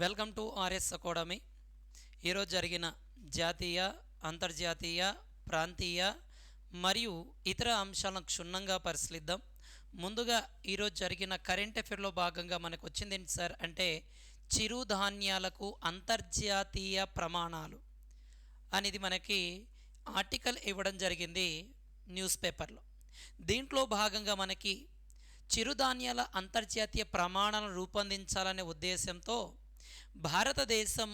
Welcome to RS academy. ఈరోజు జరిగిన జాతీయ, అంతర్జాతీయ, ప్రాంతీయ మరియు ఇతర అంశాలను క్షుణ్ణంగా పరిశీలిద్దాం. ముందుగా ఈరోజు జరిగిన కరెంట్ అఫైర్లో భాగంగా మనకు వచ్చింది ఏంటి సార్ అంటే చిరుధాన్యాలకు అంతర్జాతీయ ప్రమాణాలు అనేది మనకి ఆర్టికల్ ఇవ్వడం జరిగింది న్యూస్ పేపర్లో. దీంట్లో భాగంగా మనకి చిరుధాన్యాల అంతర్జాతీయ ప్రమాణాలను రూపొందించాలనే ఉద్దేశంతో భారతదేశం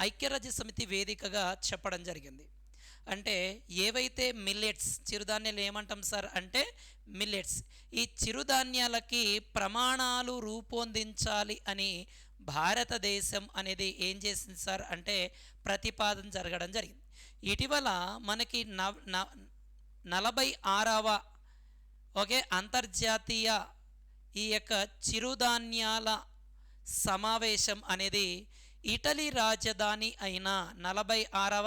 ఐక్యరాజ్య సమితి వేదికగా చెప్పడం జరిగింది. అంటే ఏవైతే మిల్లెట్స్, చిరుధాన్యాలు ఏమంటాం సార్ అంటే మిల్లెట్స్, ఈ చిరుధాన్యాలకి ప్రమాణాలు రూపొందించాలి అని భారతదేశం అనేది ఏం చేసింది సార్ అంటే ప్రతిపాదన జరగడం జరిగింది. ఇటీవల మనకి 46వ అంతర్జాతీయ ఈ యొక్క చిరుధాన్యాల సమావేశం అనేది ఇటలీ రాజధాని అయిన 46వ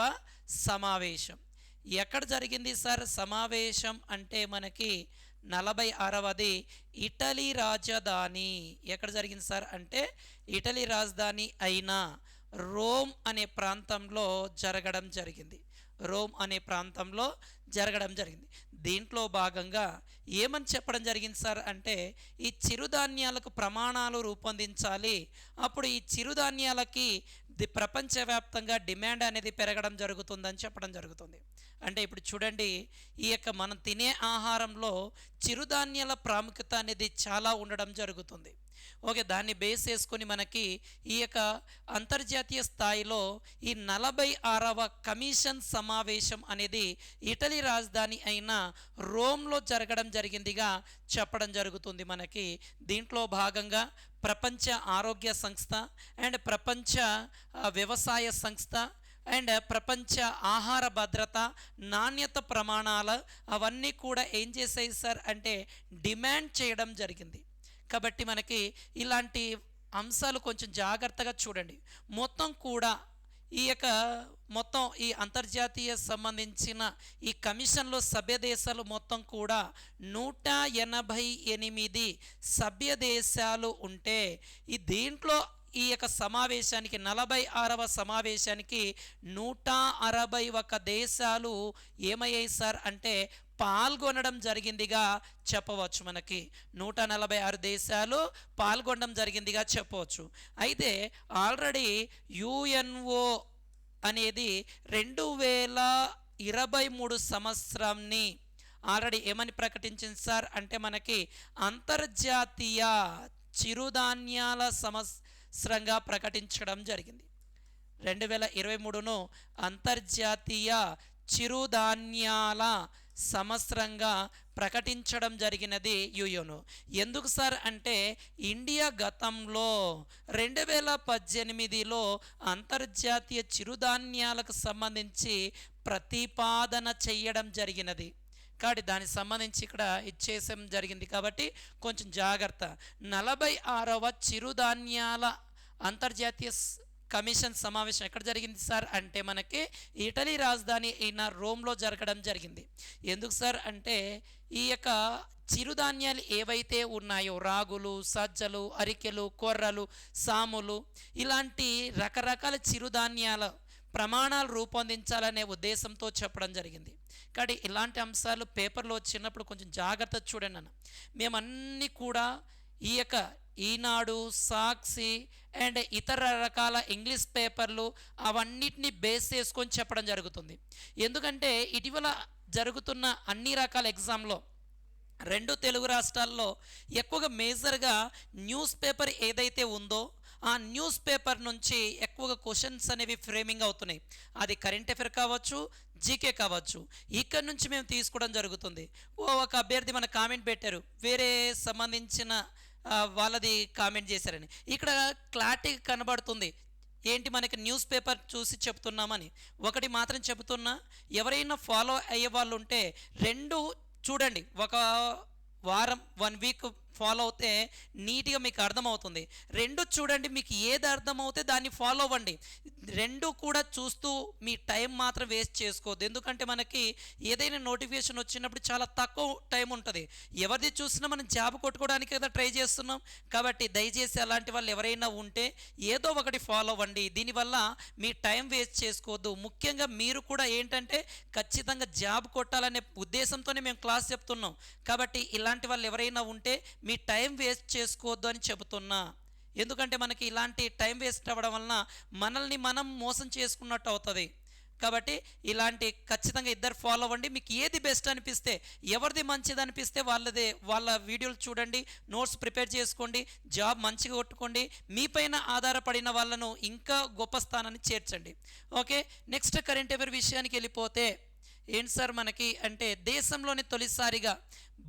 సమావేశం ఎక్కడ జరిగింది సార్? సమావేశం అంటే మనకి 46వది ఇటలీ రాజధాని ఎక్కడ జరిగింది సార్ అంటే ఇటలీ రాజధాని అయిన రోమ్ అనే ప్రాంతంలో జరగడం జరిగింది. రోమ్ అనే ప్రాంతంలో జరగడం జరిగింది. దీంట్లో భాగంగా ఏమని చెప్పడం జరిగింది సార్ అంటే ఈ చిరుధాన్యాలకు ప్రమాణాలు రూపొందించాలి, అప్పుడు ఈ చిరుధాన్యాలకి ప్రపంచవ్యాప్తంగా డిమాండ్ అనేది పెరగడం జరుగుతుందని చెప్పడం జరుగుతుంది. అంటే ఇప్పుడు చూడండి, ఈ యొక్క మనం తినే ఆహారంలో చిరుధాన్యాల ప్రాముఖ్యత అనేది చాలా ఉండడం జరుగుతుంది. దాన్ని బేస్ చేసుకొని మనకి ఈ యొక్క అంతర్జాతీయ స్థాయిలో ఈ 46వ కమిషన్ సమావేశం అనేది ఇటలీ రాజధాని అయిన రోమ్లో జరగడం జరిగిందిగా చెప్పడం జరుగుతుంది మనకి. దీంట్లో భాగంగా ప్రపంచ ఆరోగ్య సంస్థ అండ్ ప్రపంచ వ్యవసాయ సంస్థ అండ్ ప్రపంచ ఆహార భద్రత, నాణ్యత ప్రమాణాలు అవన్నీ కూడా ఏం చేసాయి సార్ అంటే డిమాండ్ చేయడం జరిగింది. కాబట్టి మనకి ఇలాంటి అంశాలు కొంచెం జాగ్రత్తగా చూడండి. మొత్తం కూడా ఈ అంతర్జాతీయ సంబంధించిన ఈ కమిషన్లో సభ్య దేశాలు మొత్తం కూడా 188 సభ్య దేశాలు ఉంటే దీంట్లో ఈ యొక్క సమావేశానికి 46వ సమావేశానికి 161 దేశాలు ఏమయ్యాయి సార్ అంటే పాల్గొనడం జరిగిందిగా చెప్పవచ్చు. మనకి 146 దేశాలు పాల్గొనడం జరిగిందిగా చెప్పవచ్చు. అయితే ఆల్రెడీ యుఎన్ఓ అనేది 2023 సంవత్సరాన్ని ఆల్రెడీ ఏమని ప్రకటించింది సార్ అంటే మనకి అంతర్జాతీయ చిరుధాన్యాల సంవత్సరంగా ప్రకటించడం జరిగింది. 2023ను అంతర్జాతీయ చిరుధాన్యాల సంవత్సరంగా ప్రకటించడం జరిగినది యుఎన్ఓ. ఎందుకు సార్ అంటే ఇండియా గతంలో 2018లో అంతర్జాతీయ చిరుధాన్యాలకు సంబంధించి ప్రతిపాదన చేయడం జరిగినది. కాబట్టి దానికి సంబంధించి ఇక్కడ ఇచ్చేసం జరిగింది. కాబట్టి కొంచెం జాగ్రత్త. 46వ చిరుధాన్యాల అంతర్జాతీయ కమిషన్ సమావేశం ఎక్కడ జరిగింది సార్ అంటే మనకి ఇటలీ రాజధాని అయిన రోమ్లో జరగడం జరిగింది. ఎందుకు సార్ అంటే ఈ యొక్క చిరుధాన్యాలు ఏవైతే ఉన్నాయో రాగులు, సజ్జలు, అరికెలు, కొర్రలు, సాములు ఇలాంటి రకరకాల చిరుధాన్యాల ప్రమాణాలు రూపొందించాలనే ఉద్దేశంతో చెప్పడం జరిగింది. కాబట్టి ఇలాంటి అంశాలు పేపర్లో వచ్చినప్పుడు కొంచెం జాగ్రత్త చూడండి అన్న. మేమన్నీ కూడా ఈ యొక్క ఈనాడు, సాక్షి అండ్ ఇతర రకాల ఇంగ్లీష్ పేపర్లు అవన్నిటిని బేస్ చేసుకొని చెప్పడం జరుగుతుంది. ఎందుకంటే ఇటీవల జరుగుతున్న అన్ని రకాల ఎగ్జామ్లో 2 తెలుగు రాష్ట్రాల్లో ఎక్కువగా మేజర్గా న్యూస్ పేపర్ ఏదైతే ఉందో ఆ న్యూస్ పేపర్ నుంచి ఎక్కువగా క్వశ్చన్స్ అనేవి ఫ్రేమింగ్ అవుతున్నాయి. అది కరెంట్ అఫైర్ కావచ్చు, జీకే కావచ్చు. ఇక్కడ నుంచి మేము తీసుకోవడం జరుగుతుంది. ఒక అభ్యర్థి మన కామెంట్ పెట్టారు, వేరే సంబంధించిన వాళ్ళది కామెంట్ చేశారని. ఇక్కడ క్లారిటీ కనబడుతుంది ఏంటి మనకి న్యూస్ పేపర్ చూసి చెప్తున్నామని. ఒకటి మాత్రం చెబుతున్నా, ఎవరైనా ఫాలో అయ్యే వాళ్ళు ఉంటే 2 చూడండి, ఒక వారం 1 వీక్ ఫాలో అవుతే నీట్గా మీకు అర్థమవుతుంది. రెండు చూడండి, మీకు ఏది అర్థమవుతే దాన్ని ఫాలో అవ్వండి. రెండు కూడా చూస్తూ మీ టైం మాత్రం వేస్ట్ చేసుకోవద్దు. ఎందుకంటే మనకి ఏదైనా నోటిఫికేషన్ వచ్చినప్పుడు చాలా తక్కువ టైం ఉంటుంది. ఎవరిది చూసినా మనం జాబ్ కొట్టుకోవడానికి కదా ట్రై చేస్తున్నాం. కాబట్టి దయచేసి అలాంటి వాళ్ళు ఎవరైనా ఉంటే ఏదో ఒకటి ఫాలో అవ్వండి. దీనివల్ల మీ టైం వేస్ట్ చేసుకోవద్దు. ముఖ్యంగా మీరు కూడా ఏంటంటే ఖచ్చితంగా జాబ్ కొట్టాలనే ఉద్దేశంతోనే మేము క్లాస్ చెప్తున్నాం. కాబట్టి ఇలాంటి వాళ్ళు ఎవరైనా ఉంటే మీ టైం వేస్ట్ చేసుకోవద్దు అని చెబుతున్నా. ఎందుకంటే మనకి ఇలాంటి టైం వేస్ట్ అవ్వడం వలన మనల్ని మనం మోసం చేసుకున్నట్టు అవుతుంది. కాబట్టి ఇలాంటి ఖచ్చితంగా ఇద్దరు ఫాలో అవ్వండి. మీకు ఏది బెస్ట్ అనిపిస్తే, ఎవరిది మంచిది అనిపిస్తే వాళ్ళ వీడియోలు చూడండి, నోట్స్ ప్రిపేర్ చేసుకోండి, జాబ్ మంచిగా కొట్టుకోండి. మీపైన ఆధారపడిన వాళ్ళను ఇంకా గొప్ప స్థానాన్ని చేర్చండి. ఓకే, నెక్స్ట్ కరెంట్ అఫైర్ విషయానికి వెళ్ళిపోతే ఏంటి సార్ మనకి అంటే, దేశంలోని తొలిసారిగా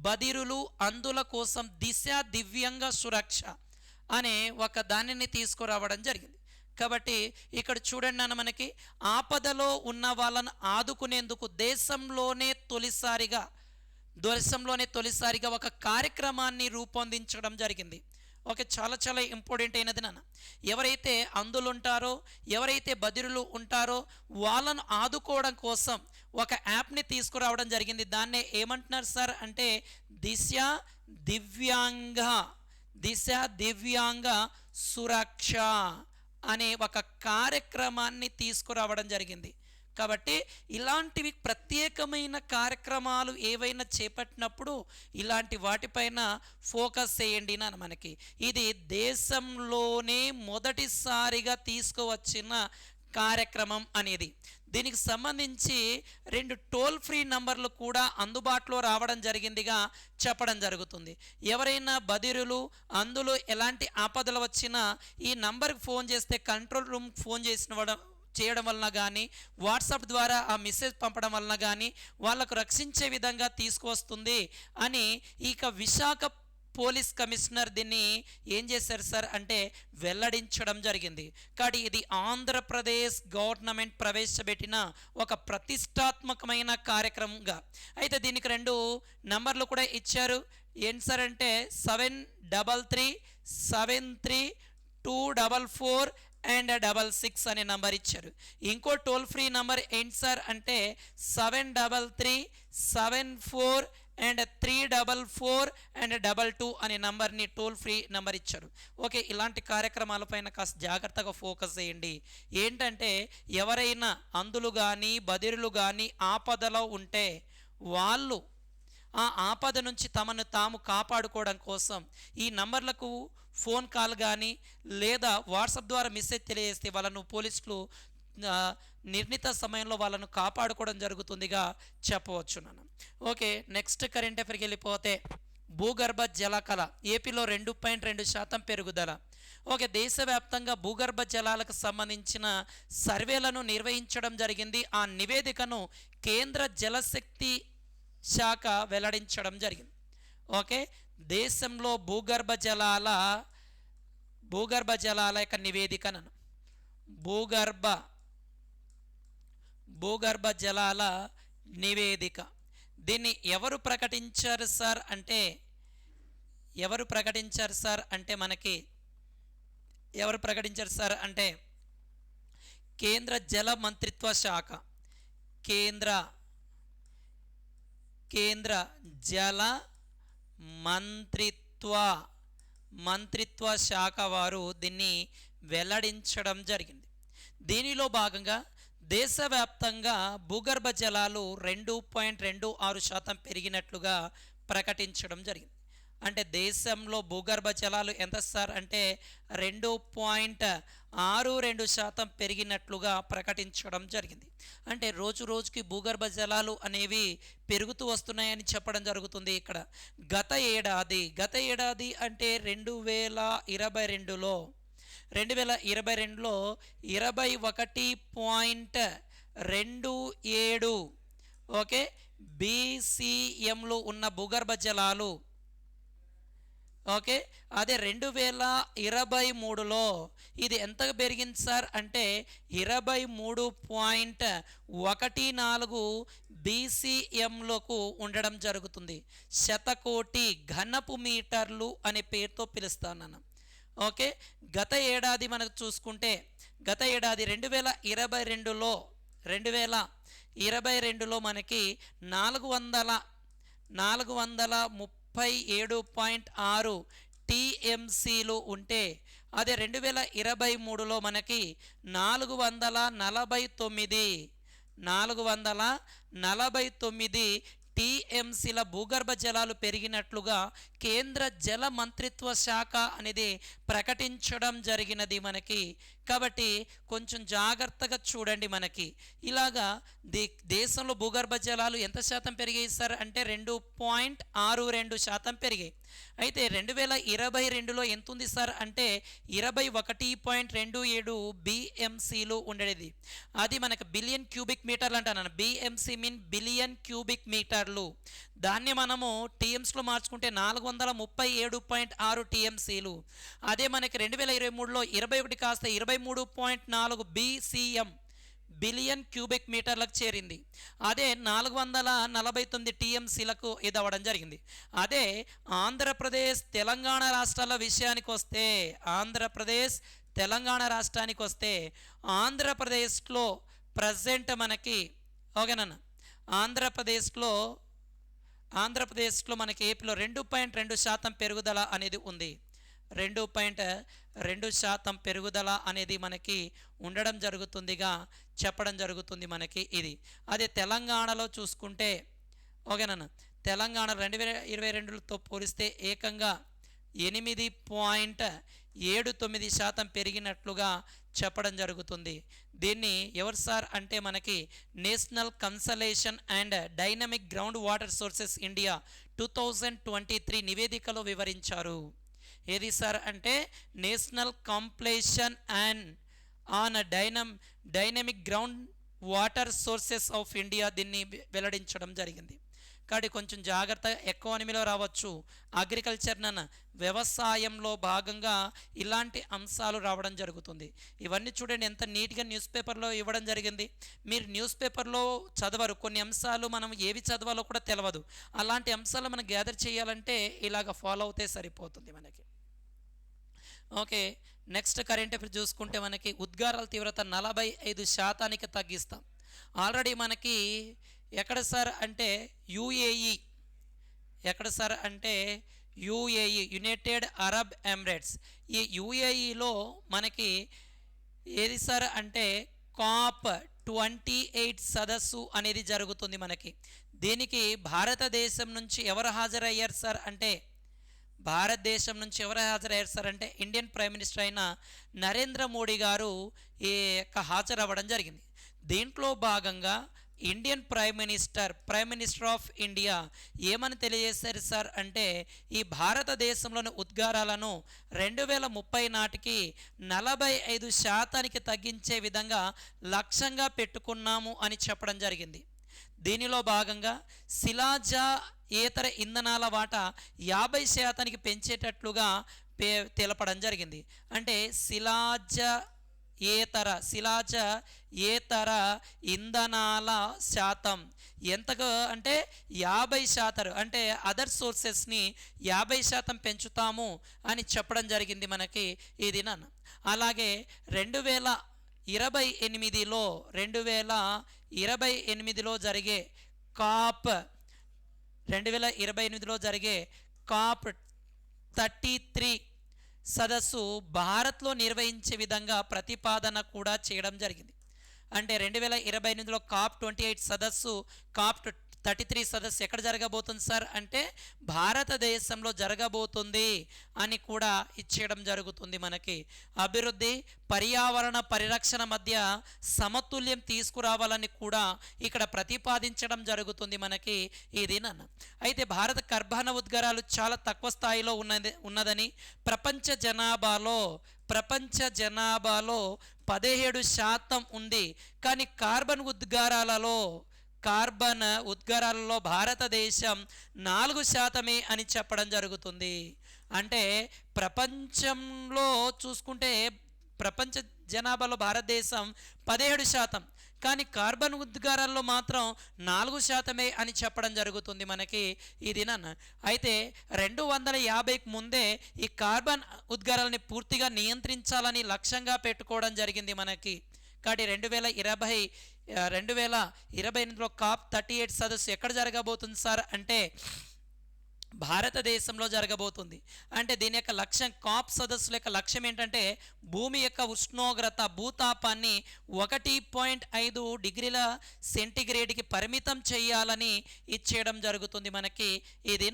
బదిరులు అంధుల కోసం దిశ దివ్యాంగ సురక్ష అనే ఒక దానిని తీసుకురావడం జరిగింది. కాబట్టి ఇక్కడ చూడండి అన్న, మనకి ఆపదలో ఉన్న వాళ్ళను ఆదుకునేందుకు దేశంలోనే తొలిసారిగా ఒక కార్యక్రమాన్ని రూపొందించడం జరిగింది. ఓకే, చాలా చాలా ఇంపార్టెంట్ అయినది నాన్న. ఎవరైతే అంధులు ఉంటారో, ఎవరైతే బదిరులు ఉంటారో వాళ్ళను ఆదుకోవడం కోసం ఒక యాప్ని తీసుకురావడం జరిగింది. దాన్నే ఏమంటున్నారు సార్ అంటే దిశ దివ్యాంగ సురక్ష అనే ఒక కార్యక్రమాన్ని తీసుకురావడం జరిగింది. కాబట్టి ఇలాంటివి ప్రత్యేకమైన కార్యక్రమాలు ఏవైనా చేపట్టినప్పుడు ఇలాంటి వాటిపైన ఫోకస్ చేయండి నాన్న. మనకి ఇది దేశంలోనే మొదటిసారిగా తీసుకువచ్చిన కార్యక్రమం అనేది. దీనికి సంబంధించి 2 టోల్ ఫ్రీ నంబర్లు కూడా అందుబాటులో రావడం జరిగిందిగా చెప్పడం జరుగుతుంది. ఎవరైనా బదిరులు అందులో ఎలాంటి ఆపదలు వచ్చినా ఈ నంబర్కి ఫోన్ చేస్తే, కంట్రోల్ రూమ్ ఫోన్ చేయడం వలన కానీ, వాట్సాప్ ద్వారా ఆ మెసేజ్ పంపడం వలన కానీ వాళ్ళకు రక్షించే విధంగా తీసుకువస్తుంది అని ఇక విశాఖ పోలీస్ కమిషనర్ దీన్ని ఏం చేశారు సార్ అంటే వెల్లడించడం జరిగింది. కాబట్టి ఇది ఆంధ్రప్రదేశ్ గవర్నమెంట్ ప్రవేశపెట్టిన ఒక ప్రతిష్టాత్మకమైన కార్యక్రమంగా. అయితే దీనికి 2 నంబర్లు కూడా ఇచ్చారు. ఏంటి సార్ అంటే 737324 అండ్ 66 అనే నంబర్ ఇచ్చారు. ఇంకో టోల్ ఫ్రీ నంబర్ ఏంటి సార్ అంటే 7337 అండ్ 344 అండ్ 22 అనే నంబర్ని టోల్ ఫ్రీ నంబర్ ఇచ్చారు. ఓకే, ఇలాంటి కార్యక్రమాలపైన కాస్త జాగ్రత్తగా ఫోకస్ చేయండి. ఏంటంటే ఎవరైనా అంధులు కానీ బదిరులు కానీ ఆపదలో ఉంటే వాళ్ళు ఆ ఆపద నుంచి తమను తాము కాపాడుకోవడం కోసం ఈ నంబర్లకు ఫోన్ కాల్ కానీ లేదా వాట్సాప్ ద్వారా మెసేజ్ తెలియజేస్తే వాళ్ళను పోలీసులు నిర్ణీత సమయంలో వాళ్ళను కాపాడుకోవడం జరుగుతుందిగా చెప్పవచ్చు నాన్న. ఓకే, నెక్స్ట్ కరెంట్ అఫైర్కి వెళ్ళిపోతే భూగర్భ జలకళ ఏపీలో 2.2% పెరుగుదల. ఓకే, దేశవ్యాప్తంగా భూగర్భ జలాలకు సంబంధించిన సర్వేలను నిర్వహించడం జరిగింది. ఆ నివేదికను కేంద్ర జలశక్తి శాఖ వెల్లడించడం జరిగింది. ఓకే, దేశంలో భూగర్భ జలాల యొక్క నివేదికను భూగర్భ జలాల నివేదిక దీన్ని ఎవరు ప్రకటించారు సార్ అంటే కేంద్ర జల మంత్రిత్వ శాఖ కేంద్ర జల మంత్రిత్వ శాఖ వారు దీన్ని వెల్లడించడం జరిగింది. దీనిలో భాగంగా దేశవ్యాప్తంగా భూగర్భ జలాలు 2.26% పెరిగినట్లుగా ప్రకటించడం జరిగింది. అంటే దేశంలో భూగర్భ జలాలు ఎంత సార్ అంటే 2.62% పెరిగినట్లుగా ప్రకటించడం జరిగింది. అంటే రోజు రోజుకి భూగర్భ జలాలు అనేవి పెరుగుతూ వస్తున్నాయని చెప్పడం జరుగుతుంది. ఇక్కడ గత ఏడాది అంటే 2022లో 21.27 ఓకే బీసీఎంలో ఉన్న భూగర్భ జలాలు ఓకే. అదే 2023లో ఇది ఎంత పెరిగింది సార్ అంటే 23.14 బీసీఎంలకు ఉండడం జరుగుతుంది. శతకోటి ఘనపు మీటర్లు అనే పేరుతో పిలుస్తాను. ఓకే. గత ఏడాది మనకు చూసుకుంటే గత ఏడాది 2022లో మనకి 437.6 టీఎంసీలు ఉంటే అదే 2023లో మనకి 449 టీఎంసీల భూగర్భ జలాలు పెరిగినట్లుగా కేంద్ర జల మంత్రిత్వ శాఖ అనేది ప్రకటించడం జరిగినది మనకి. కాబట్టి కొంచెం జాగ్రత్తగా చూడండి. మనకి ఇలాగా దేశంలో భూగర్భ జలాలు ఎంత శాతం పెరిగాయి సార్ అంటే 2.62% పెరిగాయి. అయితే 2022లో ఎంత ఉంది సార్ అంటే 21.27 బిఎంసీలు ఉండేది. అది మనకు బిలియన్ క్యూబిక్ మీటర్లు అంటాను. బిఎంసీ మీన్ బిలియన్ క్యూబిక్ మీటర్లు. దాన్ని మనము టీఎంస్లో మార్చుకుంటే 437.6 టీఎంసీలు. అదే మనకి 2023లో 21 కాస్త 23.4 బీసీఎం బిలియన్ క్యూబిక్ మీటర్లకు చేరింది. అదే 449 టీఎంసీలకు ఇది అవ్వడం జరిగింది. అదే ఆంధ్రప్రదేశ్ తెలంగాణ రాష్ట్రాల విషయానికి వస్తే ఆంధ్రప్రదేశ్లో ప్రజెంట్ మనకి ఓకేనా ఆంధ్రప్రదేశ్లో మనకి ఏపీలో 2.2% పెరుగుదల అనేది ఉంది. 2.2% పెరుగుదల అనేది మనకి ఉండడం జరుగుతుందిగా చెప్పడం జరుగుతుంది మనకి ఇది. అదే తెలంగాణలో చూసుకుంటే ఓకేనా తెలంగాణ 2022తో పోలిస్తే ఏకంగా 8.79% పెరిగినట్లుగా చెప్పడం జరుగుతుంది. దీన్ని ఎవరు సార్ అంటే మనకి national conservation and dynamic ground water sources India 2023 నివేదికలో వివరించారు. ఏది సార్ అంటే national compilation and on dynamic ground water sources of India దీన్ని వెల్లడించడం జరిగింది. కాబట్టి కొంచెం జాగ్రత్త. ఎకానమీలో రావచ్చు, అగ్రికల్చర్ వ్యవసాయంలో భాగంగా ఇలాంటి అంశాలు రావడం జరుగుతుంది. ఇవన్నీ చూడండి ఎంత నీట్గా న్యూస్ పేపర్లో ఇవ్వడం జరిగింది. మీరు న్యూస్ పేపర్లో చదవరు, కొన్ని అంశాలు మనం ఏవి చదవాలో కూడా తెలియదు. అలాంటి అంశాలు మనం గ్యాదర్ చేయాలంటే ఇలాగ ఫాలో అవుతే సరిపోతుంది మనకి. ఓకే. నెక్స్ట్ కరెంట్ అఫైర్స్ చూసుకుంటే మనకి ఉద్గారాల తీవ్రత 45% తగ్గిస్తాం. ఆల్రెడీ మనకి ఎక్కడ సార్ అంటే యుఏఈ యునైటెడ్ అరబ్ ఎమిరేట్స్. ఈ యుఏఈలో మనకి ఏది సార్ అంటే COP28 సదస్సు అనేది జరుగుతుంది మనకి. దీనికి భారతదేశం నుంచి ఎవరు హాజరయ్యారు సార్ అంటే ఇండియన్ ప్రైమ్ మినిస్టర్ అయిన నరేంద్ర మోడీ గారు హాజరవ్వడం జరిగింది. దీంట్లో భాగంగా Indian prime minister of India ఏమని తెలియజేశారు సార్ అంటే ఈ భారతదేశంలోని ఉద్గారాలను 2030 నాటికి 45% తగ్గించే విధంగా లక్ష్యంగా పెట్టుకున్నాము అని చెప్పడం జరిగింది. దీనిలో భాగంగా శిలాజేతర ఇంధనాల వాటా 50% పెంచేటట్లుగా తెలపడం జరిగింది. అంటే శిలాజేతర ఇంధనాల శాతం ఎంతగా అంటే 50%, అంటే అదర్ సోర్సెస్ని 50% పెంచుతాము అని చెప్పడం జరిగింది మనకి ఇది అలాగే 2028లో జరిగే COP33 సదస్సు భారత్లో నిర్వహించే విధంగా ప్రతిపాదన కూడా చేయడం జరిగింది. అంటే 2028లో COP28 సదస్సు COP33 సదస్సు ఎక్కడ జరగబోతుంది సార్ అంటే భారతదేశంలో జరగబోతుంది అని కూడా ఇచ్చేయడం జరుగుతుంది మనకి. అభివృద్ధి పర్యావరణ పరిరక్షణ మధ్య సమతుల్యం తీసుకురావాలని కూడా ఇక్కడ ప్రతిపాదించడం జరుగుతుంది మనకి ఇది అయితే భారత కర్బన ఉద్గారాలు చాలా తక్కువ స్థాయిలో ఉన్నదని ప్రపంచ జనాభాలో 17% ఉంది. కానీ కార్బన్ ఉద్గారాలలో భారతదేశం 4% అని చెప్పడం జరుగుతుంది. అంటే ప్రపంచంలో చూసుకుంటే ప్రపంచ జనాభాలో భారతదేశం 17%, కానీ కార్బన్ ఉద్గారాల్లో మాత్రం 4% అని చెప్పడం జరుగుతుంది మనకి ఈ దినాన. అయితే 2050కి ముందే ఈ కార్బన్ ఉద్గారాలని పూర్తిగా నియంత్రించాలని లక్ష్యంగా పెట్టుకోవడం జరిగింది మనకి. కాబట్టి 2028లో COP38 సదస్సు ఎక్కడ జరగబోతుంది సార్ అంటే భారతదేశంలో జరగబోతుంది. అంటే దీని యొక్క లక్ష్యం, కాప్ సదస్సుల యొక్క లక్ష్యం ఏంటంటే భూమి యొక్క ఉష్ణోగ్రత భూతాపాన్ని 1.5 డిగ్రీల సెంటిగ్రేడ్కి పరిమితం చేయాలని ఇచ్చేయడం జరుగుతుంది మనకి ఇది.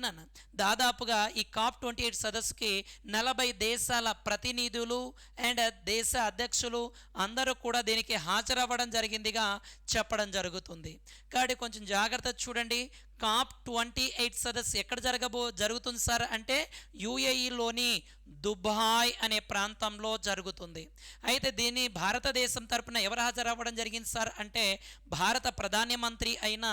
దాదాపుగా ఈ COP28 సదస్సుకి 40 దేశాల ప్రతినిధులు అండ్ దేశ అధ్యక్షులు అందరూ కూడా దీనికి హాజరవ్వడం జరిగిందిగా చెప్పడం జరుగుతుంది. కాబట్టి కొంచెం జాగ్రత్త చూడండి. COP28 సదస్సు ఎక్కడ జరుగుతుంది సార్ అంటే యుఏఈలోని దుబాయ్ అనే ప్రాంతంలో జరుగుతుంది. అయితే దీన్ని భారతదేశం తరపున ఎవరు హాజరవ్వడం జరిగింది సార్ అంటే భారత ప్రధానమంత్రి అయిన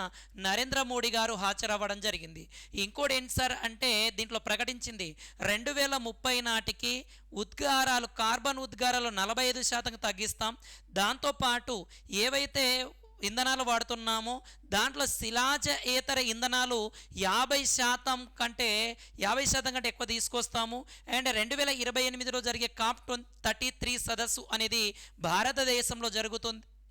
నరేంద్ర మోడీ గారు హాజరవ్వడం జరిగింది. ఇంకోటి ఏంటి సార్ అంటే దీంట్లో ప్రకటించింది 2030 నాటికి కార్బన్ ఉద్గారాలు 45% తగ్గిస్తాం. దాంతోపాటు ఏవైతే ఇంధనాలు వాడుతున్నామో దాంట్లో శిలాజేతర ఇంధనాలు 50% కంటే ఎక్కువ తీసుకొస్తాము. అండ్ 2028లో జరిగే COP33 సదస్సు అనేది భారతదేశంలో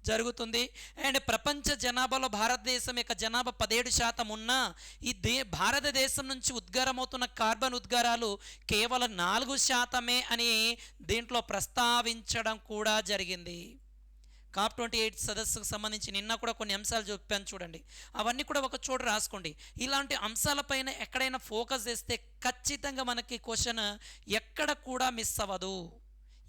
జరుగుతుంది. అండ్ ప్రపంచ జనాభాలో భారతదేశం యొక్క జనాభా 17% ఉన్నా ఈ భారతదేశం నుంచి ఉద్గారమవుతున్న కార్బన్ ఉద్గారాలు కేవలం 4% అని దీంట్లో ప్రస్తావించడం కూడా జరిగింది. COP28 సదస్సుకు సంబంధించి నిన్న కూడా కొన్ని అంశాలు చెప్పాను చూడండి, అవన్నీ కూడా ఒక చోట రాసుకోండి. ఇలాంటి అంశాలపైన ఎక్కడైనా ఫోకస్ చేస్తే ఖచ్చితంగా మనకి క్వశ్చన్ ఎక్కడ కూడా మిస్ అవ్వదు.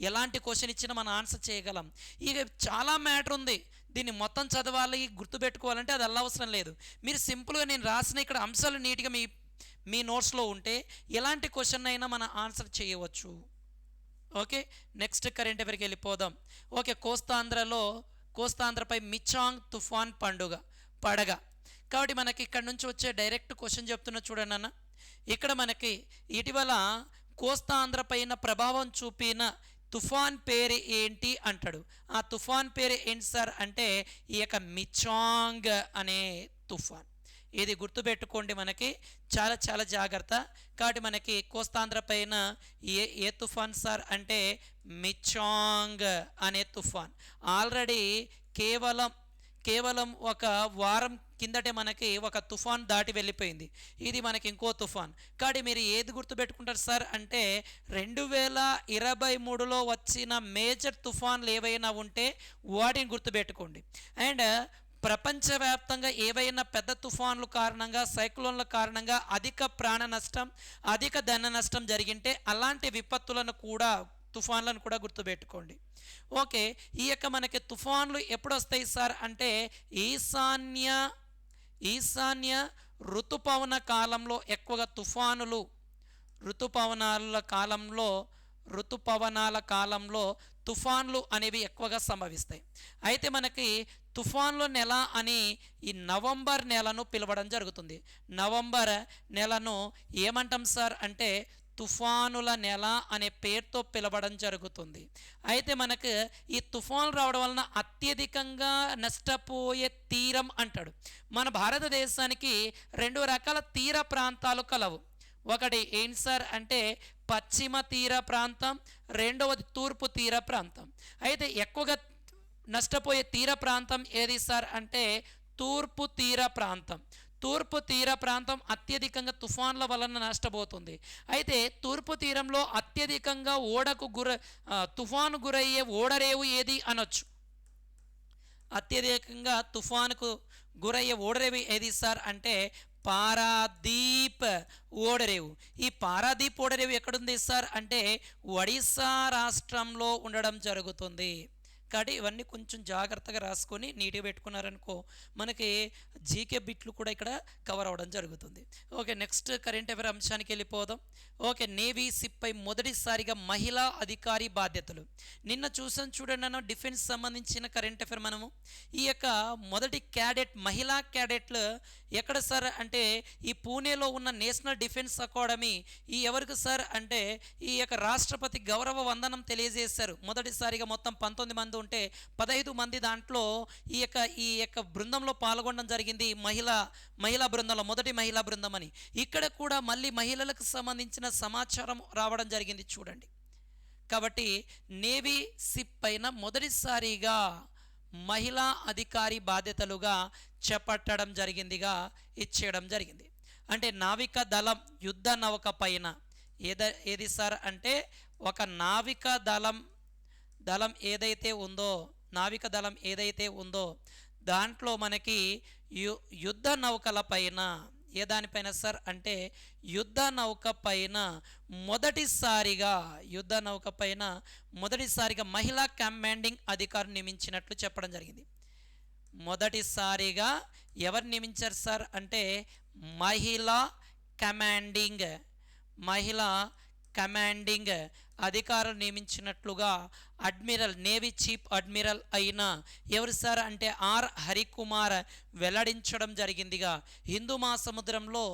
ఎలాంటి క్వశ్చన్ ఇచ్చినా మనం ఆన్సర్ చేయగలం. ఇక చాలా మ్యాటర్ ఉంది, దీన్ని మొత్తం చదవాలి గుర్తుపెట్టుకోవాలంటే అది అవసరం లేదు. మీరు సింపుల్గా నేను రాసిన ఇక్కడ అంశాలు నీట్గా మీ నోట్స్లో ఉంటే ఎలాంటి క్వశ్చన్ అయినా మనం ఆన్సర్ చేయవచ్చు. ఓకే, నెక్స్ట్ కరెంట్ అఫైర్కి వెళ్ళిపోదాం. ఓకే, కోస్తాంధ్రపై మిచాంగ్ తుఫాన్ పడగ. కాబట్టి మనకి ఇక్కడ నుంచి వచ్చే డైరెక్ట్ క్వశ్చన్ చెప్తున్నా చూడండి అన్న. ఇక్కడ మనకి ఇటీవల కోస్తాంధ్ర పైన ప్రభావం చూపిన తుఫాన్ పేరు ఏంటి అంటాడు. ఆ తుఫాన్ పేరు ఏంటి సార్ అంటే ఈ యొక్క మిచాంగ్ అనే తుఫాన్. ఇది గుర్తుపెట్టుకోండి, మనకి చాలా చాలా జాగ్రత్త. కాబట్టి మనకి కోస్తాంధ్ర పైన ఏ తుఫాన్ సార్ అంటే మిచాంగ్ అనే తుఫాన్. ఆల్రెడీ కేవలం ఒక వారం కిందటే మనకి ఒక తుఫాన్ దాటి వెళ్ళిపోయింది. ఇది మనకి ఇంకో తుఫాన్. కాబట్టి మీరు ఏది గుర్తుపెట్టుకుంటారు సార్ అంటే 2023లో వచ్చిన మేజర్ తుఫాన్లు ఏవైనా ఉంటే వాటిని గుర్తుపెట్టుకోండి. అండ్ ప్రపంచవ్యాప్తంగా ఏవైనా పెద్ద తుఫాన్ల కారణంగా, సైక్లోన్ల కారణంగా అధిక ప్రాణ నష్టం, అధిక ధన నష్టం జరిగింటే అలాంటి తుఫాన్లను కూడా గుర్తుపెట్టుకోండి. ఓకే, ఈ యొక్క మనకి తుఫాన్లు ఎప్పుడు వస్తాయి సార్ అంటే ఈశాన్య ఋతుపవన కాలంలో ఎక్కువగా ఋతుపవనాల కాలంలో తుఫాన్లు అనేవి ఎక్కువగా సంభవిస్తాయి. అయితే మనకి తుఫాన్ల నెల అని ఈ నవంబర్ నెలను పిలవడం జరుగుతుంది. నవంబర్ నెలను ఏమంటాం సార్ అంటే తుఫానుల నెల అనే పేరుతో పిలవడం జరుగుతుంది. అయితే మనకు ఈ తుఫాను రావడం వలన అత్యధికంగా నష్టపోయే తీరం అంటాడు. మన భారతదేశానికి 2 రకాల తీర ప్రాంతాలు కలవు. ఒకటి ఏంటి సార్ అంటే పశ్చిమ తీర ప్రాంతం, రెండవది తూర్పు తీర ప్రాంతం. అయితే ఎక్కువగా నష్టపోయే తీర ప్రాంతం ఏది సార్ అంటే తూర్పు తీర ప్రాంతం. తూర్పు తీర ప్రాంతం అత్యధికంగా తుఫాన్ల వలన నష్టపోతుంది. అయితే తూర్పు తీరంలో అత్యధికంగా తుఫాను గురయ్యే ఓడరేవు ఏది అనొచ్చు. అత్యధికంగా తుఫానుకు గురయ్యే ఓడరేవు ఏది సార్ అంటే పారాదీప్ ఓడరేవు. ఈ పారాదీప్ ఓడరేవు ఎక్కడుంది సార్ అంటే ఒడిస్సా రాష్ట్రంలో ఉండడం జరుగుతుంది. కాబట్టి ఇవన్నీ కొంచెం జాగ్రత్తగా రాసుకొని నీట్గా పెట్టుకున్నారనుకో మనకి జీకే బిట్లు కూడా ఇక్కడ కవర్ అవ్వడం జరుగుతుంది. ఓకే, నెక్స్ట్ కరెంట్ అఫైర్ అంశానికి వెళ్ళిపోదాం. ఓకే, నేవీ సిప్పై మొదటిసారిగా మహిళా అధికారి బాధ్యతలు. నిన్న చూసాం చూడండి అన్న డిఫెన్స్ సంబంధించిన కరెంట్ అఫైర్ మనము. ఈ యొక్క మొదటి క్యాడెట్ మహిళా క్యాడెట్లు ఎక్కడ సార్ అంటే ఈ పూణేలో ఉన్న నేషనల్ డిఫెన్స్ అకాడమీ. ఈ ఎవరికి సార్ అంటే ఈ యొక్క రాష్ట్రపతి గౌరవ వందనం తెలియజేశారు. మొదటిసారిగా మొత్తం 19 మంది ఉంటే 15 మంది దాంట్లో ఈ యొక్క బృందంలో పాల్గొనడం జరిగింది. మహిళా బృందంలో మొదటి మహిళా బృందం అని. ఇక్కడ కూడా మళ్ళీ మహిళలకు సంబంధించిన సమాచారం రావడం జరిగింది చూడండి. కాబట్టి నేవీ సిప్ పైన మొదటిసారిగా మహిళా అధికారి బాధ్యతలుగా చేపట్టడం జరిగిందిగా ఇచ్చేయడం జరిగింది. అంటే నావిక దళం యుద్ధ నౌక పైన ఏది సార్ అంటే ఒక నావిక దళం ఏదైతే ఉందో దాంట్లో మనకి యుద్ధ నౌకల పైన ఏ దానిపైన సార్ అంటే యుద్ధ నౌక పైన మొదటిసారిగా మహిళా కమాండింగ్ అధికారిని నియమించినట్లు చెప్పడం జరిగింది. మొదటిసారిగా ఎవరు నియమించారు సార్ అంటే మహిళా కమాండింగ్ అధికారులు నియమించినట్లుగా నేవీ చీఫ్ అడ్మిరల్ అయిన ఎవరు సార్ అంటే ఆర్ హరికుమార్ వెల్లడించడం జరిగిందిగా. హిందూ మహాసముద్రంలో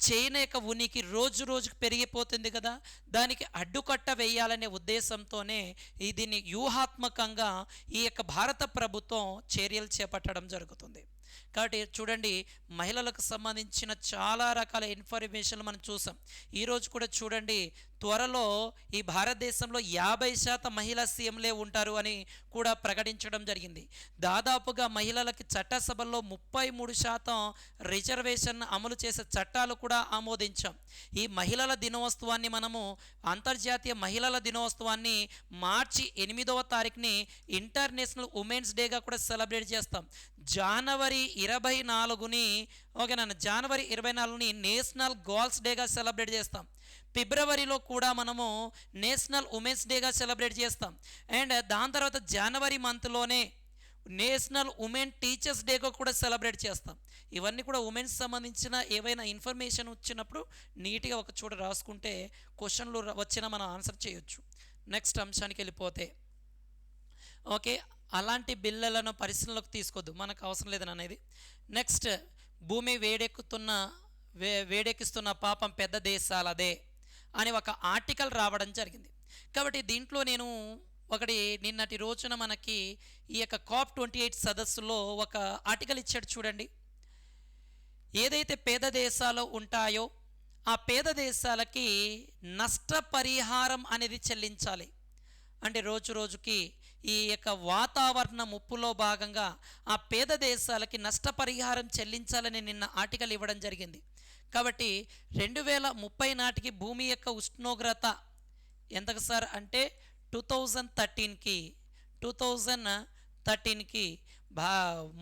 చైనా యొక్క ఉనికి రోజు రోజుకు పెరిగిపోతుంది కదా, దానికి అడ్డుకట్ట వేయాలనే ఉద్దేశంతోనే దీన్ని వ్యూహాత్మకంగా ఈ యొక్క భారత ప్రభుత్వం చర్యలు చేపట్టడం జరుగుతుంది. కాబట్టి చూడండి, మహిళలకు సంబంధించిన చాలా రకాల ఇన్ఫర్మేషన్లు మనం చూసాం. ఈరోజు కూడా చూడండి, త్వరలో ఈ భారతదేశంలో 50% మహిళా సీఎంలే ఉంటారు అని కూడా ప్రకటించడం జరిగింది. దాదాపుగా మహిళలకి చట్టసభల్లో 33% రిజర్వేషన్ అమలు చేసే చట్టాలు కూడా ఆమోదించాం. ఈ మహిళల దినోత్సవాన్ని మనము అంతర్జాతీయ మహిళల దినోత్సవాన్ని మార్చి 8వ తారీఖుని ఇంటర్నేషనల్ ఉమెన్స్ డేగా కూడా సెలబ్రేట్ చేస్తాం. జనవరి 24ని నేషనల్ గర్ల్స్ డేగా సెలబ్రేట్ చేస్తాం. ఫిబ్రవరిలో కూడా మనము నేషనల్ ఉమెన్స్ డేగా సెలబ్రేట్ చేస్తాం. అండ్ దాని తర్వాత జనవరి మంత్లోనే నేషనల్ ఉమెన్ టీచర్స్ డేగా కూడా సెలబ్రేట్ చేస్తాం. ఇవన్నీ కూడా ఉమెన్స్ సంబంధించిన ఏవైనా ఇన్ఫర్మేషన్ వచ్చినప్పుడు నీట్గా ఒక చోట రాసుకుంటే క్వశ్చన్లు వచ్చినా మనం ఆన్సర్ చేయొచ్చు. నెక్స్ట్ అంశానికి వెళ్ళిపోతే, ఓకే, అలాంటి బిల్లులను పరిశీలనలోకి తీసుకోవద్దు, మనకు అవసరం లేదని అనేది. నెక్స్ట్, భూమి వేడెక్కిస్తున్న పాపం పెద్ద దేశాలదే అని ఒక ఆర్టికల్ రావడం జరిగింది. కాబట్టి దీంట్లో నేను నిన్నటి రోజున మనకి ఈ యొక్క COP28 సదస్సులో ఒక ఆర్టికల్ ఇచ్చాడు చూడండి. ఏదైతే పేద దేశాలు ఉంటాయో ఆ పేద దేశాలకి నష్టపరిహారం అనేది చెల్లించాలి. అంటే రోజు రోజుకి ఈ యొక్క వాతావరణ ముప్పులో భాగంగా ఆ పేద దేశాలకి నష్టపరిహారం చెల్లించాలని నిన్న ఆర్టికల్ ఇవ్వడం జరిగింది. కాబట్టి 2030 నాటికి భూమి యొక్క ఉష్ణోగ్రత ఎంతకు సార్ అంటే 2013కి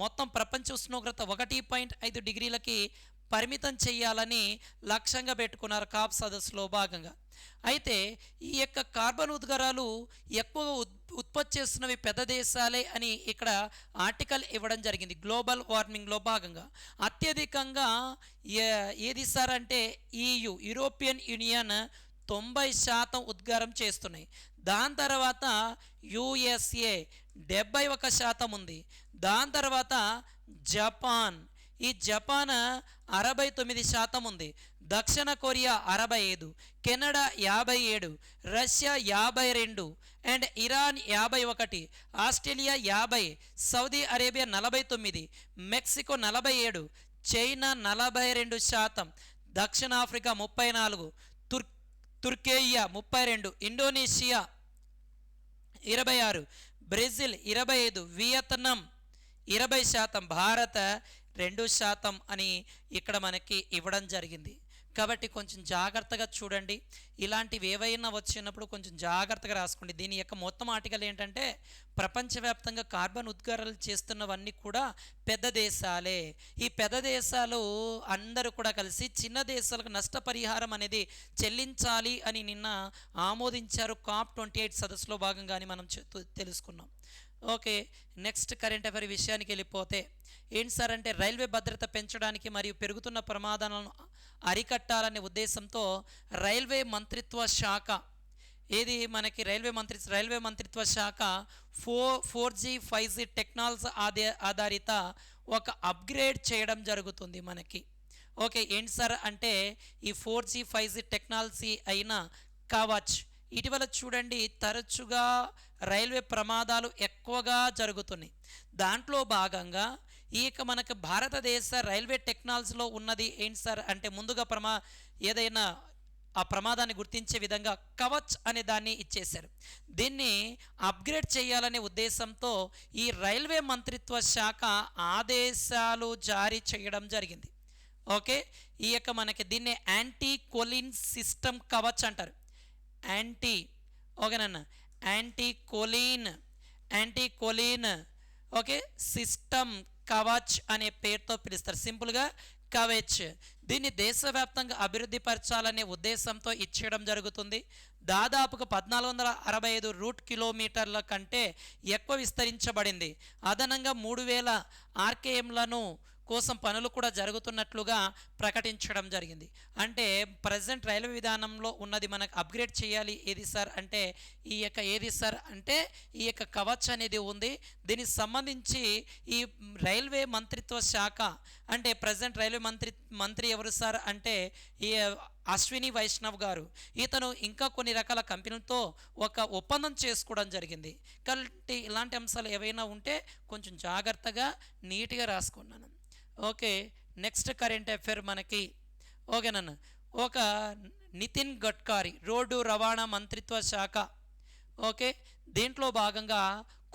మొత్తం ప్రపంచ ఉష్ణోగ్రత 1.5 డిగ్రీలకి పరిమితం చేయాలని లక్ష్యంగా పెట్టుకున్నారు కాప్ సదస్సులో భాగంగా. అయితే ఈ యొక్క కార్బన్ ఉద్గారాలు ఎక్కువ ఉత్పత్తి చేస్తున్నవి పెద్ద దేశాలే అని ఇక్కడ ఆర్టికల్ ఇవ్వడం జరిగింది. గ్లోబల్ వార్మింగ్లో భాగంగా అత్యధికంగా ఏది సార్ అంటే యూరోపియన్ యూనియన్ 90% ఉద్గారం చేస్తున్నాయి. దాని తర్వాత USA 71% ఉంది. దాని తర్వాత జపాన్ 69% ఉంది. దక్షిణ Korea 65, Canada 57, Russia 52 and Iran 51, Australia 50, Saudi Arabia 49, Mexico 47, China 42%, దక్షిణాఫ్రికా 34, తుర్కేయా 32, ఇండోనేషియా 26, బ్రెజిల్ 25, వియత్నాం 20%, భారత్ 2% అని ఇక్కడ మనకి ఇవ్వడం జరిగింది. కాబట్టి కొంచెం జాగ్రత్తగా చూడండి. ఇలాంటివి ఏవైనా వచ్చినప్పుడు కొంచెం జాగ్రత్తగా రాసుకోండి. దీని యొక్క మొత్తం ఆర్టికల్ ఏంటంటే ప్రపంచవ్యాప్తంగా కార్బన్ ఉద్గారాలు చేస్తున్నవన్నీ కూడా పెద్ద దేశాలే. ఈ పెద్ద దేశాలు అందరూ కూడా కలిసి చిన్న దేశాలకు నష్టపరిహారం అనేది చెల్లించాలి అని నిన్న ఆమోదించారు COP28 సదస్సులో భాగంగానే మనం తెలుసుకున్నాం. ఓకే, నెక్స్ట్ కరెంట్ అఫైర్ విషయానికి వెళ్ళిపోతే ఏంటి సార్ అంటే రైల్వే భద్రత పెంచడానికి మరియు పెరుగుతున్న ప్రమాదాలను అరికట్టాలనే ఉద్దేశంతో రైల్వే మంత్రిత్వ శాఖ ఏది మనకి రైల్వే మంత్రిత్వ శాఖ 4G 5G టెక్నాలజీ ఆధారిత ఒక అప్గ్రేడ్ చేయడం జరుగుతుంది మనకి. ఓకే, ఏంటి సార్ అంటే ఈ 4G 5G టెక్నాలజీ అయిన కవచ్ ఇటీవల చూడండి తరచుగా రైల్వే ప్రమాదాలు ఎక్కువగా జరుగుతున్నాయి. దాంట్లో భాగంగా మనకు భారతదేశ రైల్వే టెక్నాలజీలో ఉన్నది ఏంటి సార్ అంటే ముందుగా ఏదైనా ఆ ప్రమాదాన్ని గుర్తించే విధంగా కవచ్ అనే దాన్ని ఇచ్చేశారు. దీన్ని అప్గ్రేడ్ చేయాలనే ఉద్దేశంతో ఈ రైల్వే మంత్రిత్వ శాఖ ఆదేశాలు జారీ చేయడం జరిగింది. ఓకే, మనకి దీన్ని యాంటీ కొలిన్ సిస్టమ్ కవచ్ అంటారు. ఓకేనన్నా, anti collision okay system Kavach అనే పేరుతో పిలుస్తారు, సింపుల్గా కవచ్. దీన్ని దేశవ్యాప్తంగా అభివృద్ధి పరచాలనే ఉద్దేశంతో ఇచ్చేయడం జరుగుతుంది. దాదాపుగా 1465 రూట్ కిలోమీటర్ల కంటే ఎక్కువ విస్తరించబడింది. అదనంగా 3000 ఆర్కేఎంలను కోసం పనులు కూడా జరుగుతున్నట్లుగా ప్రకటించడం జరిగింది. అంటే ప్రజెంట్ రైల్వే విధానంలో ఉన్నది మనకు అప్గ్రేడ్ చేయాలి. ఏది సార్ అంటే ఈ కవచ్ అనేది ఉంది. దీనికి సంబంధించి ఈ రైల్వే మంత్రిత్వ శాఖ అంటే ప్రజెంట్ రైల్వే మంత్రి ఎవరు సార్ అంటే ఈ అశ్విని వైష్ణవ్ గారు. ఇతను ఇంకా కొన్ని రకాల కంపెనీలతో ఒక ఒప్పందం చేసుకోవడం జరిగింది. కాబట్టి ఇలాంటి అంశాలు ఏవైనా ఉంటే కొంచెం జాగ్రత్తగా నీట్గా రాసుకున్నాను. ఓకే, నెక్స్ట్ కరెంట్ అఫైర్ మనకి ఓకేనన్న నితిన్ గడ్కరీ రోడ్డు రవాణా మంత్రిత్వ శాఖ. ఓకే, దీంట్లో భాగంగా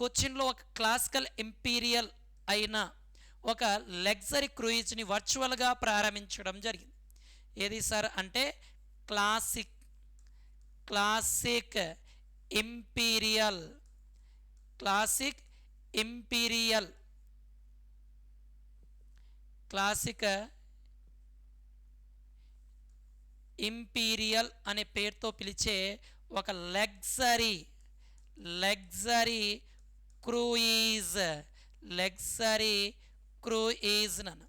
కొచ్చిన్లో ఒక క్లాసికల్ ఇంపీరియల్ అయిన ఒక లగ్జరీ క్రూయిజ్ని వర్చువల్గా ప్రారంభించడం జరిగింది. ఏది సార్ అంటే క్లాసిక్ ఇంపీరియల్ అనే పేరుతో పిలిచే ఒక లగ్జరీ క్రూయిజ్ నన్ను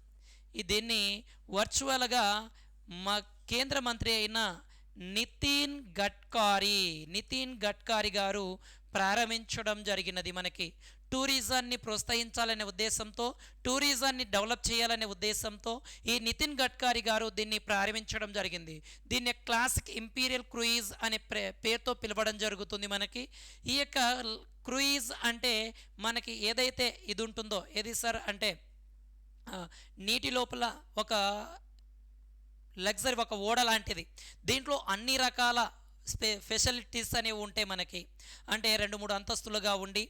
దీన్ని వర్చువల్గా మా కేంద్ర మంత్రి అయిన నితిన్ గడ్కరీ గారు ప్రారంభించడం జరిగినది. మనకి టూరిజాన్ని ప్రోత్సహించాలనే ఉద్దేశంతో, టూరిజాన్ని డెవలప్ చేయాలనే ఉద్దేశంతో ఈ నితిన్ గడ్కరీ గారు దీన్ని ప్రారంభించడం జరిగింది. దీన్ని క్లాసిక్ ఇంపీరియల్ క్రూయిజ్ అనే పేరుతో పిలవడం జరుగుతుంది. మనకి ఈ క్రూయిజ్ అంటే మనకి ఏదైతే ఇది ఉంటుందో ఏది సార్ అంటే నీటి లోపల ఒక లగ్జరీ ఒక ఓడ లాంటిది. దీంట్లో అన్ని రకాల ఫెసిలిటీస్ అనేవి ఉంటాయి మనకి. అంటే 2-3 అంతస్తులుగా ఉండి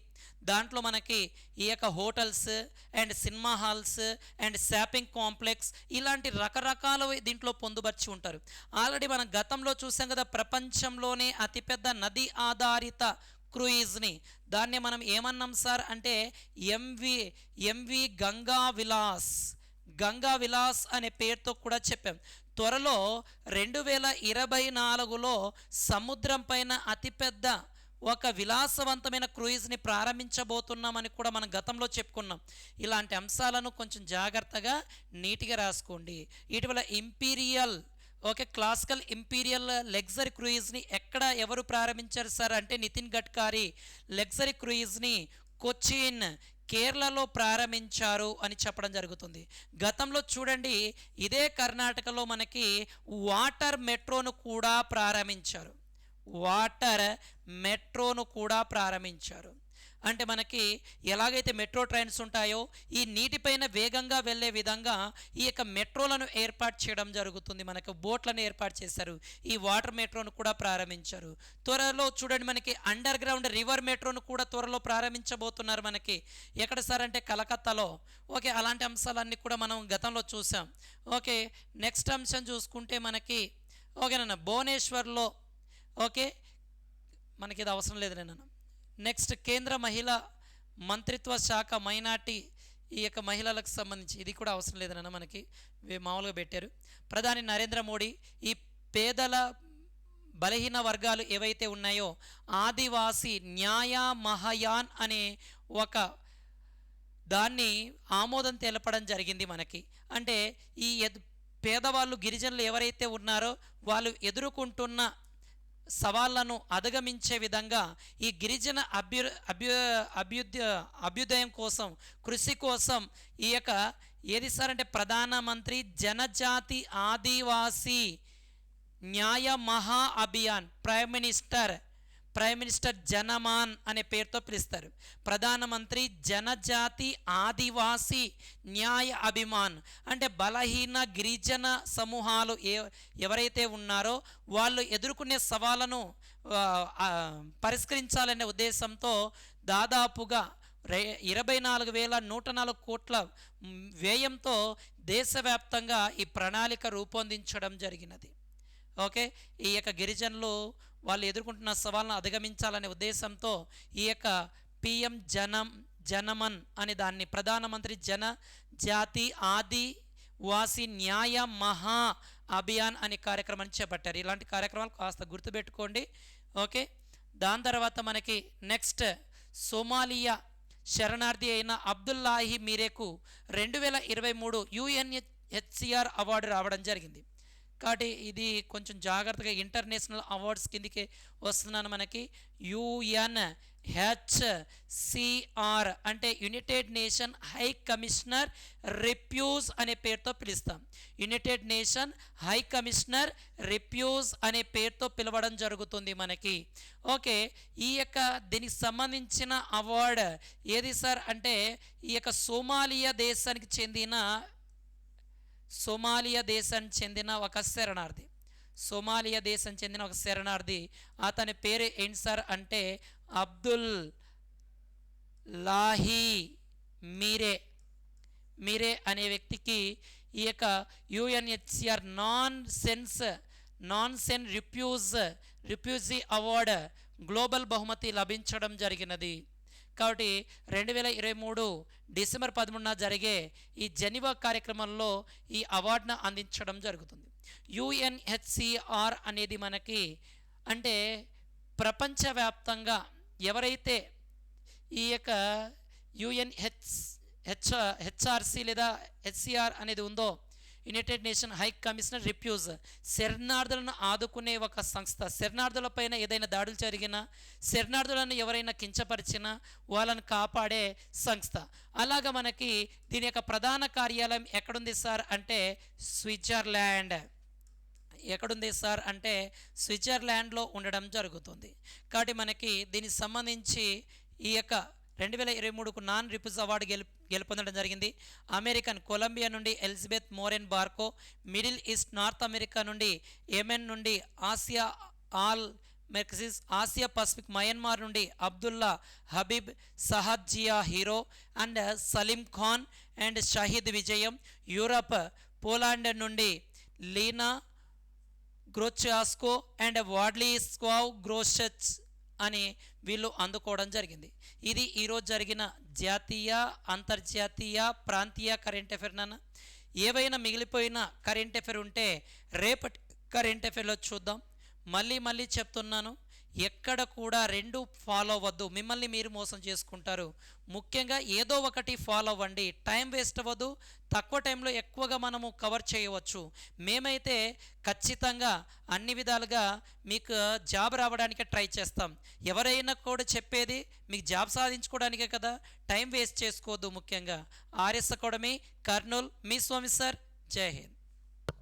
దాంట్లో మనకి ఈ hotels and cinema halls and shopping complex ఇలాంటి రకరకాల దీంట్లో పొందుపరిచి ఉంటారు. ఆల్రెడీ మనం గతంలో చూసాం కదా, ప్రపంచంలోనే అతిపెద్ద నది ఆధారిత క్రూయిజ్ని దాన్ని మనం ఏమన్నాం సార్ అంటే ఎంవి గంగా విలాస్ అనే పేరుతో కూడా చెప్పాం. త్వరలో 2024లో సముద్రం పైన అతిపెద్ద ఒక విలాసవంతమైన క్రూయిజ్ని ప్రారంభించబోతున్నామని కూడా మనం గతంలో చెప్పుకున్నాం. ఇలాంటి అంశాలను కొంచెం జాగ్రత్తగా నీట్గా రాసుకోండి. ఇటీవల క్లాసికల్ ఇంపీరియల్ లగ్జరీ క్రూయిజ్ని ఎవరు ప్రారంభించారు సార్ అంటే నితిన్ గడ్కరీ లగ్జరీ క్రూయిజ్ని కొచ్చిన్ కేరళలో ప్రారంభించారు అని చెప్పడం జరుగుతుంది. గతంలో చూడండి ఇదే కర్ణాటకలో మనకి వాటర్ మెట్రోను కూడా ప్రారంభించారు. అంటే మనకి ఎలాగైతే మెట్రో ట్రైన్స్ ఉంటాయో ఈ నీటిపైన వేగంగా వెళ్ళే విధంగా ఈ మెట్రోలను ఏర్పాటు చేయడం జరుగుతుంది. మనకు బోట్లను ఏర్పాటు చేశారు. ఈ వాటర్ మెట్రోను కూడా ప్రారంభించారు. త్వరలో చూడండి మనకి అండర్ గ్రౌండ్ రివర్ మెట్రోను కూడా త్వరలో ప్రారంభించబోతున్నారు. మనకి ఎక్కడ సార్ అంటే కలకత్తాలో. ఓకే, అలాంటి అంశాలన్నీ కూడా మనం గతంలో చూసాం. ఓకే, నెక్స్ట్ అంశం చూసుకుంటే మనకి ఓకేనన్నా భువనేశ్వర్లో మనకి ఇది అవసరం లేదు నేను. నెక్స్ట్ కేంద్ర మహిళా మంత్రిత్వ శాఖ మైనార్టీ మహిళలకు సంబంధించి ఇది కూడా అవసరం లేదన్న మనకి మామూలుగా పెట్టారు. ప్రధాని నరేంద్ర మోడీ ఈ పేదల బలహీన వర్గాలు ఏవైతే ఉన్నాయో ఆదివాసీ న్యాయ మహాయాన్ అనే ఒక దాన్ని ఆమోదం తెలపడం జరిగింది మనకి. అంటే ఈ పేదవాళ్ళు గిరిజనులు ఎవరైతే ఉన్నారో వాళ్ళు ఎదుర్కొంటున్న సవాళ్లను అధిగమించే విధంగా ఈ గిరిజన అభ్యుదయం కోసం, కృషి కోసం ఈ యొక్క ఏది సార్ అంటే ప్రధానమంత్రి జనజాతి ఆదివాసీ న్యాయ మహా అభియాన్, ప్రైమ్ మినిస్టర్ జనమాన్ అనే పేరుతో పిలుస్తారు. ప్రధానమంత్రి జనజాతి ఆదివాసీ న్యాయ అభిమాన్ అంటే బలహీన గిరిజన సమూహాలు ఎవరైతే ఉన్నారో వాళ్ళు ఎదుర్కొనే సవాళ్ళను పరిష్కరించాలనే ఉద్దేశంతో దాదాపుగా 24,104 కోట్ల వ్యయంతో దేశవ్యాప్తంగా ఈ ప్రణాళిక రూపొందించడం జరిగినది. ఓకే, ఈ యొక్క గిరిజనులు వాళ్ళు ఎదుర్కొంటున్న సవాళ్ళను అధిగమించాలనే ఉద్దేశంతో ఈ యొక్క పిఎం జనమన్ అనే దాన్ని ప్రధానమంత్రి జనజాతి ఆదివాసీ న్యాయ మహా అభియాన్ అనే కార్యక్రమాన్ని చేపట్టారు. ఇలాంటి కార్యక్రమాలు కాస్త గుర్తుపెట్టుకోండి. ఓకే, దాని తర్వాత మనకి నెక్స్ట్ సోమాలియా శరణార్థి అయిన అబ్దుల్లాహి మీరేకు 2023 UNHCR అవార్డు రావడం జరిగింది. కాబట్టి ఇది కొంచెం జాగ్రత్తగా ఇంటర్నేషనల్ అవార్డ్స్ కిందికి వస్తున్నాను. మనకి UNHCR అంటే United nation high commissioner refuse అనే పేరుతో పిలుస్తాం. United nation high commissioner refuse అనే పేరుతో పిలవడం జరుగుతుంది మనకి. ఓకే, ఈ యొక్క దీనికి సంబంధించిన అవార్డు ఏది సార్ అంటే ఈ యొక్క సోమాలియా దేశానికి చెందిన ఒక శరణార్థి, అతని పేరు ఏంటి సార్ అంటే అబ్దుల్ లాహి మీరే అనే వ్యక్తికి ఈ యొక్క UNHCR Nansen refugee award global బహుమతి లభించడం జరిగినది. కాబట్టి 2023 డిసెంబర్ 13న జరిగే ఈ జెనీవా కార్యక్రమంలో ఈ అవార్డును అందించడం జరుగుతుంది. UNHCR అనేది మనకి అంటే ప్రపంచవ్యాప్తంగా ఎవరైతే ఈ యొక్క UNHRC లేదా HCR అనేది ఉందో, united nation high commissioner refuge, శరణార్థులను ఆదుకునే ఒక సంస్థ. శరణార్థులపైన ఏదైనా దాడులు జరిగినా, శరణార్థులను ఎవరైనా కించపరిచినా వాళ్ళని కాపాడే సంస్థ. అలాగా మనకి దీని యొక్క ప్రధాన కార్యాలయం ఎక్కడుంది సార్ అంటే స్విట్జర్లాండ్లో ఉండడం జరుగుతుంది. కాబట్టి మనకి దీనికి సంబంధించి ఈ యొక్క 2023 నాన్ రిఫ్యూజ్ అవార్డు గెలుపొందడం జరిగింది. అమెరికన్ కొలంబియా నుండి Elizabeth Moreno Barco, middle east north America నుండి యెమెన్ నుండి ఆసియా పసిఫిక్ మయన్మార్ నుండి అబ్దుల్లా హబీబ్ సహజియా hero and Salim Khan and Shahid విజయం, యూరప్ పోలాండ్ నుండి లీనా గ్రోచాస్కో అండ్ వాడ్లీస్వావ్ గ్రోషచ్ అని వీళ్ళు అందుకోవడం జరిగింది. ఇది ఈరోజు జరిగిన జాతీయ, అంతర్జాతీయ, ప్రాంతీయ కరెంట్ అఫైర్. నాన్న ఏవైనా మిగిలిపోయిన కరెంట్ అఫైర్ ఉంటే రేపటి కరెంట్ అఫైర్లో చూద్దాం. మళ్ళీ చెప్తున్నాను, ఎక్కడ కూడా రెండు ఫాలో అవ్వద్దు, మిమ్మల్ని మీరు మోసం చేసుకుంటారు. ముఖ్యంగా ఏదో ఒకటి ఫాలో అవ్వండి, టైం వేస్ట్ అవ్వదు. తక్కువ టైంలో ఎక్కువగా మనము కవర్ చేయవచ్చు. మేమైతే ఖచ్చితంగా అన్ని విధాలుగా మీకు జాబ్ రావడానికి ట్రై చేస్తాం. ఎవరైనా కూడా చెప్పేది మీకు జాబ్ సాధించుకోవడానికే కదా, టైం వేస్ట్ చేసుకోవద్దు. ముఖ్యంగా RS అకాడమీ, కర్నూలు, మీ స్వామి సార్. జై హింద్.